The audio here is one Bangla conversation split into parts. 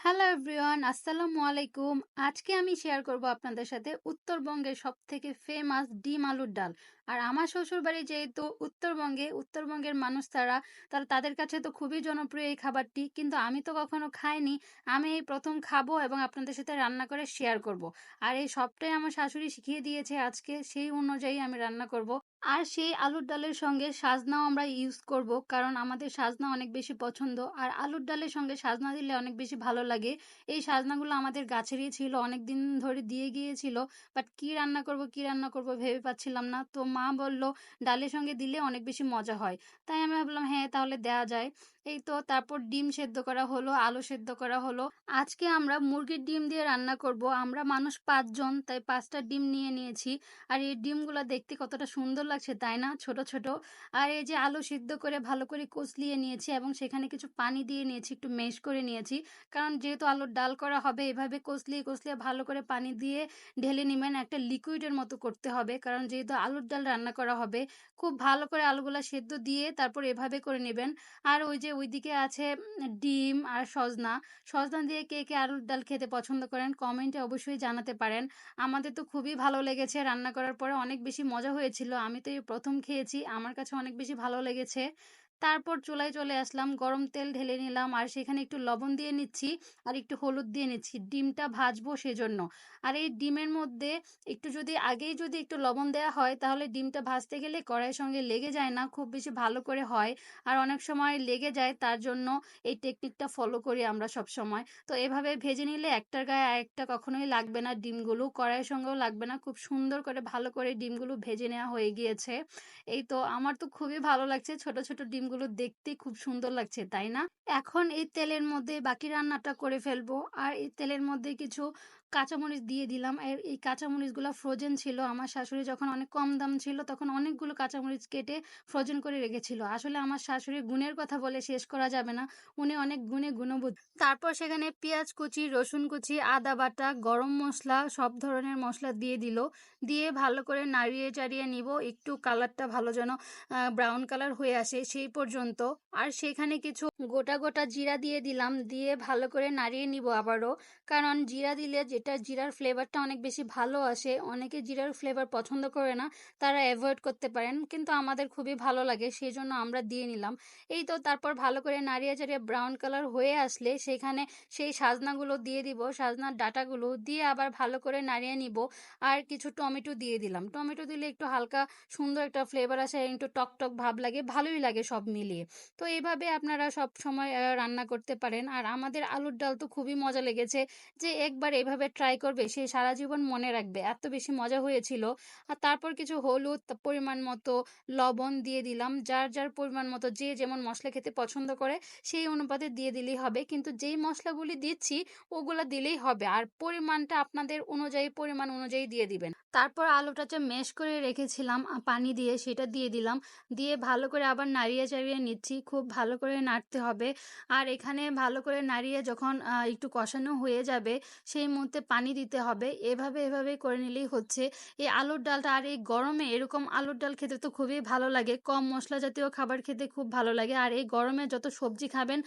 হ্যালো এভরিওয়ান, আসসালামু আলাইকুম। আজকে আমি শেয়ার করব আপনাদের সাথে উত্তরবঙ্গের সবথেকে ফেমাস ডিম আলুর ডাল। আর আমার শ্বশুরবাড়ি যেহেতু উত্তরবঙ্গের মানুষ তারা তাদের কাছে তো খুবই জনপ্রিয় এই খাবারটি। কিন্তু আমি তো কখনো খাইনি। আমি এই প্রথম খাবো এবং আপনাদের সাথে রান্না করে শেয়ার করব। আর এই সবটাই আমার শাশুড়ি শিখিয়ে দিয়েছে আজকে, সেই অনুযায়ী আমি রান্না করব। আর সেই আলুর ডালের সঙ্গে সাজনাও আমরা ইউজ করব, কারণ আমাদের সাজনা অনেক বেশি পছন্দ। আর আলুর ডালের সঙ্গে সাজনা দিলে অনেক বেশি ভালো লাগে। এই সাজনাগুলো আমাদের গাছেরই ছিল, অনেক দিন ধরে দিয়ে গিয়েছিল। বাট কি রান্না করব ভেবে পাচ্ছিলাম না। তো মা বলল ডালের সঙ্গে দিলে অনেক বেশি মজা হয়। তাই আমি ভাবলাম হ্যাঁ, তাহলে দেয়া যায়। এই তো তারপর ডিম সেদ্ধ করা হলো, আলু সেদ্ধ করা হলো। আজকে আমরা মুরগির ডিম দিয়ে রান্না করব। আমরা মানুষ 5 জন, তাই 5টা ডিম নিয়ে নিয়েছি। আর এই ডিমগুলো দেখতে কতটা সুন্দর লাগছে তাই না, ছোট ছোট। আর এই যে আলু সিদ্ধ করে ভালো করে কষলিয়ে নিয়েছি এবং সেখানে কিছু পানি দিয়ে নিয়েছি, একটু মেশ করে নিয়েছি। কারণ যেহেতু আলুর ডাল করা হবে, এভাবে কষলিয়ে কষলিয়ে ভালো করে পানি দিয়ে ঢেলে নেবেন, একটা লিকুইডের মতো করতে হবে। কারণ যেহেতু আলুর ডাল রান্না করা হবে, খুব ভালো করে আলুগুলা সেদ্ধ দিয়ে তারপর এভাবে করে নেবেন। আর ওই যে ওইদিকে আছে ডিম আর সজনা। সজনা দিয়ে কে কে আলুর ডাল খেতে পছন্দ করেন কমেন্টে অবশ্যই জানাতে পারেন। আমাদের তো খুবই ভালো লেগেছে, রান্না করার পরে অনেক বেশি মজা হয়েছিল। আমি তো এই প্রথম খেয়েছি, আমার কাছে অনেক বেশি ভালো লেগেছে। তারপর চুলায় চলে আসলাম, গরম তেল ঢেলে নিলাম আর সেখানে একটু লবণ দিয়ে নিচ্ছি আর একটু হলুদ দিয়ে নিচ্ছি, ডিমটা ভাজবো সেজন্য। আর এই ডিমের মধ্যে একটু যদি আগেই যদি একটু লবণ দেওয়া হয়, তাহলে ডিমটা ভাজতে গেলে কড়াইয়ের সঙ্গে লেগে যায় না, খুব বেশি ভালো করে হয়। আর অনেক সময় লেগে যায়, তার জন্য এই টেকনিকটা ফলো করি আমরা সব সময়। তো এভাবে ভেজে নিলে একটার গায়ে আরেকটা কখনোই লাগবে না, ডিমগুলো কড়াইয়ের সঙ্গেও লাগবে না। খুব সুন্দর করে ভালো করে ডিমগুলো ভেজে নেওয়া হয়ে গিয়েছে। এই তো আমার তো খুবই ভালো লাগছে, ছোট ছোট ডিমগুলো দেখতে খুব সুন্দর লাগছে তাই না। এখন এই তেলের মধ্যে বাকি রান্নাটা করে ফেলবো। আর এই তেলের মধ্যে কিছু কাঁচামরিচ দিয়ে দিলাম। আর এই কাঁচামরিচগুলো ফ্রোজেন ছিল, আমার শাশুড়ি যখন অনেক কম দাম ছিল তখন অনেকগুলো কাঁচামরিচ কেটে ফ্রোজেন করে রেখেছিল। আসলে আমার শাশুড়ির গুণের কথা বলে শেষ করা যাবে না, উনি অনেক গুণবতী। তারপর সেখানে পেঁয়াজ কুচি, রসুন কুচি, আদা বাটা, গরম মসলা, সব ধরনের মশলা দিয়ে দিল। দিয়ে ভালো করে নাড়িয়ে চাড়িয়ে নিব, একটু কালারটা ভালো যেন ব্রাউন কালার হয়ে আসে সেই পর্যন্ত। আর সেখানে কিছু গোটা গোটা জিরা দিয়ে দিলাম, দিয়ে ভালো করে নাড়িয়ে নিব আবারও। কারণ জিরা দিলে যেটা জিরার ফ্লেভারটা অনেক বেশি ভালো আসে। অনেকে জিরার ফ্লেভার পছন্দ করে না, তারা অ্যাভয়েড করতে পারেন, কিন্তু আমাদের খুবই ভালো লাগে, সেই জন্য আমরা দিয়ে নিলাম। এই তো তারপর ভালো করে নাড়িয়ে চাড়িয়ে ব্রাউন কালার হয়ে আসলে সেখানে সেই সাজনাগুলো দিয়ে দিব, সাজনার ডাঁটাগুলো দিয়ে আবার ভালো করে নাড়িয়ে নিব। আর কিছু টমেটো দিয়ে দিলাম, টমেটো দিলে একটু হালকা সুন্দর একটা ফ্লেভার আসে, একটু টক টক ভাব লাগে, ভালোই লাগে সব মিলিয়ে। তো এইভাবে আপনারা সব সময় রান্না করতে পারেন। আর আমাদের আলুর ডাল তো খুবই মজা লেগেছে, যে একবার এভাবে ট্রাই করবে সে সারা জীবন মনে রাখবে, এত বেশি মজা হয়েছিল। আর তারপর কিছু হলুদ পরিমাণ মতো, লবণ দিয়ে দিলাম, যার যার পরিমাণ মতো যে যেমন মশলা খেতে পছন্দ করে সেই অনুপাতে দিয়ে দিলেই হবে। কিন্তু যেই মশলাগুলি দিচ্ছি ওগুলা দিলেই হবে, আর পরিমাণটা আপনাদের অনুযায়ী পরিমাণ অনুযায়ী দিয়ে দিবেন। তারপর আলুটা যে ম্যাশ করে রেখেছিলাম পানি দিয়ে, সেটা দিয়ে দিলাম। দিয়ে ভালো করে আবার নাড়িয়ে চাড়িয়ে নিচ্ছি, খুব ভালো করে নাড়তে হবে। আর এখানে ভালো করে নাড়িয়ে যখন একটু কষানো হয়ে যাবে, সেই মুহূর্তে পানি দিতে হবে। এভাবে করে নিলেই হচ্ছে এই আলুর ডালটা। আর এই গরমে এরকম আলুর ডাল খেতে তো খুবই ভালো লাগে, কম মশলা জাতীয় খাবার খেতে খুব ভালো লাগে। আর এই গরমে যত সবজি খাবেন,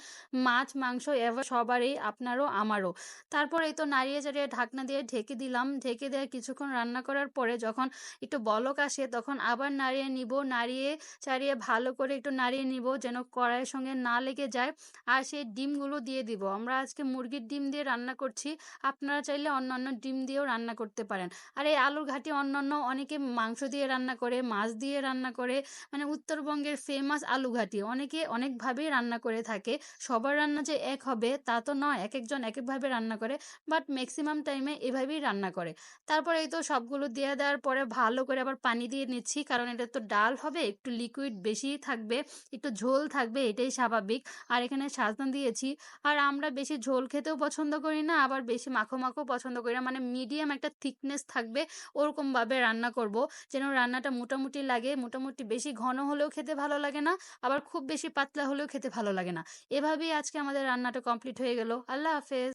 মাছ মাংস এবার সবারই, আপনারও আমারও। তারপর এই তো নাড়িয়ে চাড়িয়ে ঢাকনা দিয়ে ঢেকে দিলাম, ঢেকে দিয়ে কিছুক্ষণ রান্না করার পরে যখন একটু বলক আসে তখন আবার নাড়িয়ে নিব, নাড়িয়ে চাড়িয়ে ভালো করে একটু নাড়িয়ে নিব যেন কড়াইয়ের সঙ্গে না লেগে যায়। আর সেই ডিমগুলো দিয়ে দিব, আমরা আজকে মুরগির ডিম দিয়ে রান্না করছি, আপনারা চাইলে অন্যান্য ডিম দিয়েও রান্না করতে পারেন। আর এই আলুর ঘাটি অন্যান্য অনেকে মাংস দিয়ে রান্না করে, মাছ দিয়ে রান্না করে, মানে উত্তরবঙ্গের ফেমাস আলু ঘাটি অনেকে অনেকভাবেই রান্না করে থাকে। সবার রান্না যে এক হবে তা তো নয়, এক একজন এক একভাবে রান্না করে, বাট ম্যাক্সিমাম টাইমে এভাবেই রান্না করে। তারপরে এই তো সবগুলো দিয়ে দেওয়ার পরে ভালো করে আবার পানি দিয়ে নিচ্ছি, কারণ এটা তো ডাল হবে, একটু লিকুইড বেশিই থাকবে, একটু ঝোল থাকবে, এটাই স্বাভাবিক। আর এখানে সাজনা দিয়েছি। আর আমরা বেশি ঝোল খেতেও পছন্দ করি না, আবার বেশি মাখো মাখো পছন্দ করি না, মানে মিডিয়াম একটা থিকনেস থাকবে ওরকমভাবে রান্না করব, যেন রান্নাটা মোটামুটি লাগে। মোটামুটি বেশি ঘন হলেও খেতে ভালো লাগে না, আবার খুব বেশি পাতলা হলেও খেতে ভালো লাগে না। এভাবেই আজকে আমাদের রান্নাটা কমপ্লিট হয়ে গেল। আল্লাহ হাফেজ।